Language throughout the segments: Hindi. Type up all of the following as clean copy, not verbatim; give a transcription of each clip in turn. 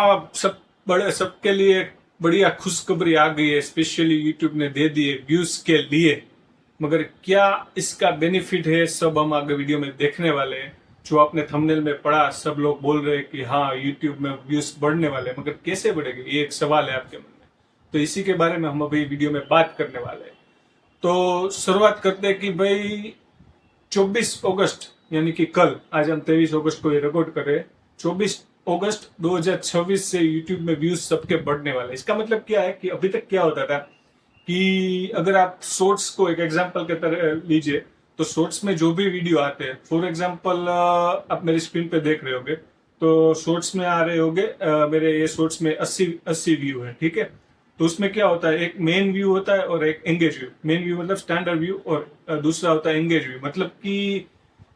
आप सबके लिए बढ़िया खुशखबरी आ गई है, स्पेशली यूट्यूब ने दे दिए व्यूज के लिए। मगर क्या इसका बेनिफिट है, सब हम आगे वीडियो में देखने वाले हैं। जो आपने थंबनेल में पढ़ा, सब लोग बोल रहे हैं कि हाँ यूट्यूब में व्यूज बढ़ने वाले, मगर कैसे बढ़ेंगे, ये एक सवाल है आपके मन में। तो इसी के बारे में हम अभी वीडियो में बात करने वाले हैं। तो शुरुआत करते हैं कि भाई 24 अगस्त यानी कि कल, आज हम 23 अगस्त को ये रिकॉर्ड कर रहे हैं, 24 अगस्त 2026 से यूट्यूब में व्यूज सबके बढ़ने वाले। इसका मतलब क्या है कि अभी तक क्या होता था कि अगर आप शॉर्ट्स को एक एग्जांपल के तरह लीजिए, तो शॉर्ट्स में जो भी वीडियो आते हैं, फॉर एग्जांपल आप मेरी स्क्रीन पे देख रहे होगे, तो शॉर्ट्स में आ रहे होगे मेरे ये शॉर्ट्स में 80 व्यू है, ठीक है। तो उसमें क्या होता है, एक मेन व्यू होता है और एक एंगेज व्यू। मेन व्यू मतलब स्टैंडर्ड व्यू, और दूसरा होता है एंगेज व्यू, मतलब कि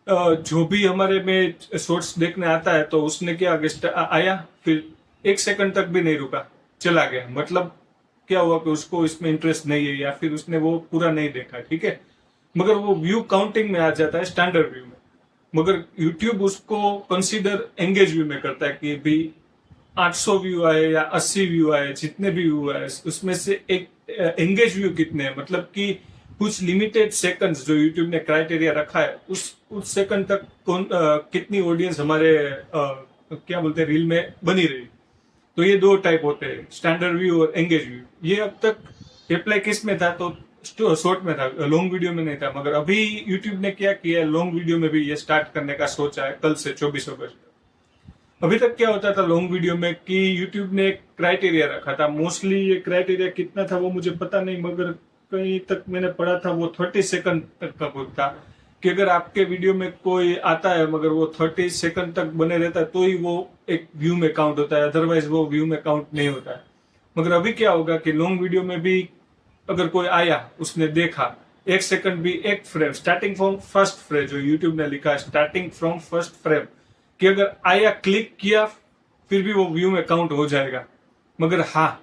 जो भी हमारे में शॉर्ट्स देखने आता है तो उसने क्या आया, फिर 1 सेकंड तक भी नहीं रुका, चला गया। मतलब क्या हुआ कि उसको इसमें इंटरेस्ट नहीं है, या फिर उसने वो पूरा नहीं देखा, ठीक है। मगर वो व्यू काउंटिंग में आ जाता है, स्टैंडर्ड व्यू में। मगर यूट्यूब उसको कंसीडर एंगेज व्यू में करता है कि भी 800 व्यू आए या 80 व्यू आए, जितने भी व्यू आए उसमें से एक एंगेज व्यू कितने हैं, मतलब कि कुछ लिमिटेड सेकंड्स जो यूट्यूब ने क्राइटेरिया रखा है, उस सेकंड तक कितनी ऑडियंस हमारे क्या बोलते हैं रील में बनी रही। तो ये दो टाइप होते हैं, स्टैंडर्ड व्यू और एंगेज व्यू। ये अब तक अप्लाई किस में था, तो शॉर्ट में था, लॉन्ग वीडियो में नहीं था। मगर अभी यूट्यूब ने क्या किया है, लॉन्ग वीडियो में भी ये स्टार्ट करने का सोचा है, कल से 24 अगस्त। अभी तक क्या होता था लॉन्ग वीडियो में कि यूट्यूब ने एक क्राइटेरिया रखा था। मोस्टली ये क्राइटेरिया कितना था वो मुझे पता नहीं, मगर कहीं तक मैंने पढ़ा था वो 30 सेकंड तक का कुछ था, कि अगर आपके वीडियो में कोई आता है मगर वो 30 सेकंड तक बने रहता है तो ही वो एक व्यू में काउंट होता है, अदरवाइज वो व्यू में काउंट नहीं होता है। मगर अभी क्या होगा कि लॉन्ग वीडियो में भी अगर कोई आया, उसने देखा 1 सेकंड भी, एक frame starting from first frame, जो यूट्यूब ने लिखा है स्टार्टिंग फ्रॉम फर्स्ट फ्रेम, कि अगर आया, क्लिक किया, फिर भी वो व्यू में काउंट हो जाएगा। मगर हाँ,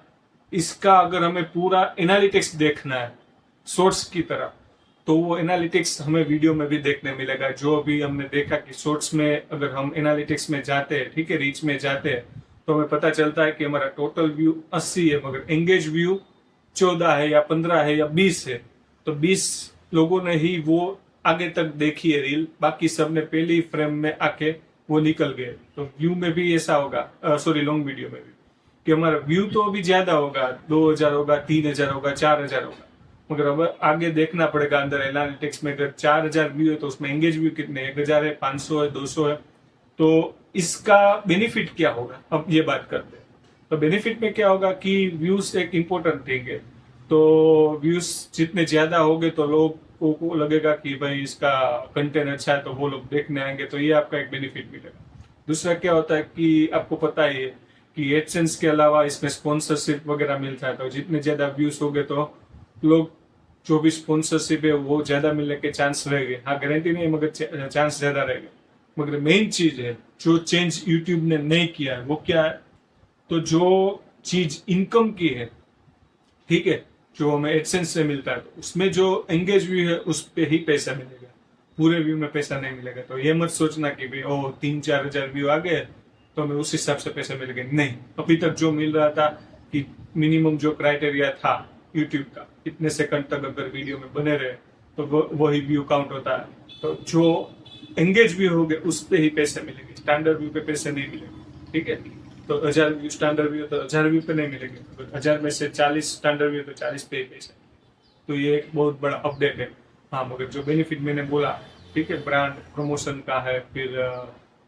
इसका अगर हमें पूरा एनालिटिक्स देखना है शॉर्ट्स की तरह, तो वो एनालिटिक्स हमें वीडियो में भी देखने मिलेगा। जो अभी हमने देखा कि शॉर्ट्स में अगर हम एनालिटिक्स में जाते हैं, ठीक है, रीच में जाते हैं, तो हमें पता चलता है कि हमारा टोटल व्यू 80 है, मगर एंगेज व्यू 14 है या 15 है या 20 है। तो 20 लोगों ने ही वो आगे तक देखी है रील, बाकी सब ने पहली फ्रेम में आके वो निकल गए। तो व्यू में भी ऐसा होगा, सॉरी लॉन्ग वीडियो में भी, कि हमारा व्यू तो अभी ज्यादा होगा, 2000 होगा, 3000 होगा, 4000 होगा। मगर अब आगे देखना पड़ेगा अंदर एनालिटिक्स में, अगर 4000 व्यू है तो उसमें एंगेज व्यू कितने, 1000 है, 500 है, 200 है। तो इसका बेनिफिट क्या होगा, अब ये बात करते हैं। तो बेनिफिट में क्या होगा कि व्यूज एक इंपॉर्टेंट थिंग है। तो व्यूज जितने ज्यादा होंगे तो लोगों को लगेगा कि भाई इसका कंटेंट अच्छा है, तो वो लोग देखने आएंगे, तो ये आपका एक बेनिफिट मिलेगा। दूसरा क्या होता है कि आपको पता ही है कि एडसेंस के अलावा इसमें स्पॉन्सरशिप वगैरह मिलता है। तो जितने ज्यादा व्यूज होंगे तो लोग जो भी स्पॉन्सरशिप है वो ज्यादा मिलने के चांस रहेंगे। हाँ, गारंटी नहीं, मगर चांस ज्यादा रहेगा। मगर मेन चीज है, जो चेंज यूट्यूब ने नहीं किया है वो क्या है, तो जो चीज इनकम की है, ठीक है, जो हमें एडसेंस से मिलता है, तो उसमें जो एंगेज व्यू है उस पे ही पैसा मिलेगा, पूरे व्यू में पैसा नहीं मिलेगा। तो ये मत सोचना कि भाई ओ 3-4 हजार व्यू आ गए तो हमें उस हिसाब से पैसे मिलेंगे, नहीं। अभी तक जो मिल रहा था कि मिनिमम जो क्राइटेरिया था यूट्यूब का, इतने सेकंड तक अगर वीडियो में बने रहे तो वही व्यू काउंट होता है। तो जो एंगेज व्यू हो गए उस पे ही पैसे मिलेंगे, स्टैंडर्ड व्यू पे पैसे नहीं मिलेंगे, ठीक है। तो 1000 व्यू स्टैंडर्ड व्यू, तो 1000 व्यू पे नहीं मिलेंगे, तो 1000 में से 40 स्टैंडर्ड व्यू, तो 40 पे ही पैसे। तो ये एक बहुत बड़ा अपडेट है। हाँ, मगर जो बेनिफिट मैंने बोला, ठीक है, ब्रांड प्रमोशन का है, फिर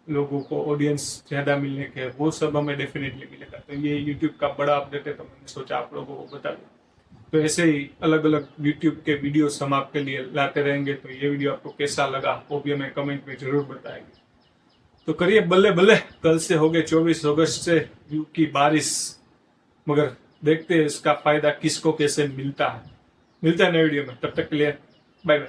लोगों को ऑडियंस ज्यादा मिलने के, वो सब हमें डेफिनेटली मिलेगा। तो ये यूट्यूब का बड़ा अपडेट है, तो मैंने सोचा आप लोगों को बता दूं। तो ऐसे ही अलग अलग यूट्यूब के वीडियो हम आपके लिए लाते रहेंगे। तो ये वीडियो आपको कैसा लगा वो भी हमें कमेंट में जरूर बताएंगे। तो करिए बल्ले बल्ले, कल से हो गए 24 अगस्त से व्यू की बारिश। मगर देखते हैं इसका फायदा किसको कैसे मिलता है। मिलता है नए वीडियो में, तब तक के लिए बाय बाय।